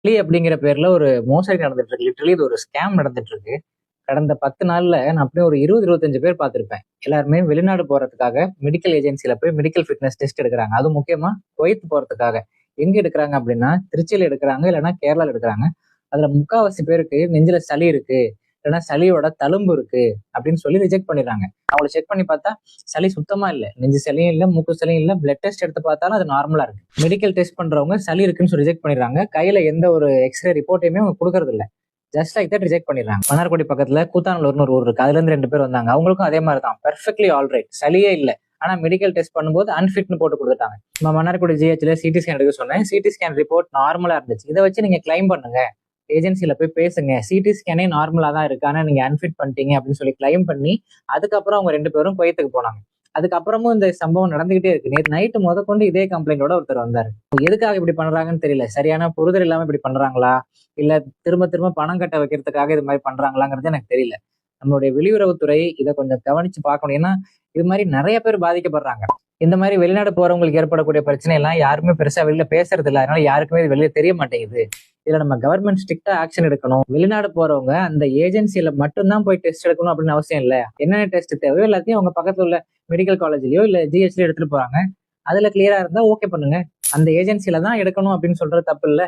அப்படிங்கிற பேர்ல ஒரு மோசடி நடந்துட்டு இருக்கு. லிட்டரலி இது ஒரு ஸ்கேம் நடந்துட்டு இருக்கு. கடந்த 10 நாள்ல நான் அப்படியே ஒரு 20, 25 பேர் பார்த்திருப்பேன். எல்லாருமே வெளிநாடு போறதுக்காக மெடிக்கல் ஏஜென்சில போய் மெடிக்கல் ஃபிட்னஸ் டெஸ்ட் எடுக்குறாங்க. அதுவும் முக்கியமா குவைத் போறதுக்காக. எங்க எடுக்குறாங்க அப்படின்னா, திருச்சியில எடுக்குறாங்க, இல்லன்னா கேரளால எடுக்குறாங்க. அதுல முக்காவாசி பேருக்கு நெஞ்சில சளி இருக்கு, இல்லன்னா சளியோட தழும்பு இருக்கு அப்படின்னு சொல்லி ரிஜெக்ட் பண்ணிடுறாங்க. அவங்கள செக் பண்ணி பார்த்தா சளி சுத்தமா இல்ல. நெஞ்சு சளியும் இல்ல, மூக்கு சளியும் இல்ல. பிளட் டெஸ்ட் எடுத்து பார்த்தாலும் அது நார்மலா இருக்கு. மெடிக்கல் டெஸ்ட் பண்றவங்க சளி இருக்குன்னு சொல்லி ரிஜெக்ட் பண்ணிடுறாங்க. கையில எந்த ஒரு எக்ஸ்ரே ரிப்போர்ட்டையுமே அவங்க கொடுக்கறது இல்ல. ஜஸ்ட் லைக் தட் ரிஜெக்ட் பண்ணிடுறாங்க. மன்னார்குடி பக்கத்துல கூத்தானூர்னு ஒரு ஊர் இருக்கு. அதுல இருந்து 2 பேர் வந்தாங்க. அவங்களுக்கும் அதே மாதிரி தான். Perfectly all right. சளியே இல்ல. ஆனா மெடிக்கல் டெஸ்ட் பண்ணும்போது அன்ஃபிட்னு போட்டு கொடுத்துட்டாங்க. நம்ம மன்னார்குடி ஜிஹெச்ல சிடி ஸ்கேன் எடுக்க சொன்னேன். சிடி ஸ்கேன் ரிப்போர்ட் நார்மலா இருந்துச்சு. இதை வச்சு நீங்க கிளைம் பண்ணுங்க, ஏஜென்சில போய் பேசுங்க, சிடி ஸ்கேனே நார்மலா தான் இருக்கு, ஆனா நீங்க அன்ஃபிட் பண்ணிட்டீங்க அப்படின்னு சொல்லி கிளைம் பண்ணி, அதுக்கப்புறம் அவங்க 2 பேரும் குவைத்துக்கு போனாங்க. அதுக்கப்புறமும் இந்த சம்பவம் நடந்துகிட்டே இருக்கு. நேற்று நைட்டு முதற்கொண்டு இதே கம்ப்ளைண்டோட ஒருத்தர் வந்தாரு. எதுக்காக இப்படி பண்றாங்கன்னு தெரியல. சரியான புரிதல் இல்லாம இப்படி பண்றாங்களா, இல்ல திரும்ப திரும்ப பணம் கட்ட வைக்கிறதுக்காக இது மாதிரி பண்றாங்களாங்கிறது எனக்கு தெரியல. நம்மளுடைய வெளியுறவுத்துறை இதை கொஞ்சம் கவனிச்சு பார்க்கணும். ஏன்னா இது மாதிரி நிறைய பேர் பாதிக்கப்படுறாங்க. இந்த மாதிரி வெளிநாடு போறவங்களுக்கு ஏற்படக்கூடிய பிரச்சனை எல்லாம் யாருமே பெருசா வெளியில பேசுறது இல்லை. அதனால யாருக்குமே இது வெளியே தெரிய மாட்டேங்குது. இதுல நம்ம கவர்மெண்ட் ஸ்ட்ரிக்டா ஆக்ஷன் எடுக்கணும். வெளிநாடு போறவங்க அந்த ஏஜென்சில மட்டும்தான் போய் டெஸ்ட் எடுக்கணும் அப்படின்னு அவசியம் இல்லை. என்னென்ன டெஸ்ட் தேவையோ எல்லாத்தையும் அவங்க பக்கத்துல உள்ள மெடிக்கல் காலேஜ்லயோ இல்ல ஜிஹெச்லயோ எடுத்துட்டு போறாங்க. அதுல கிளியரா இருந்தா ஓகே பண்ணுங்க. அந்த ஏஜென்சில தான் எடுக்கணும் அப்படின்னு சொல்றது தப்பு இல்ல.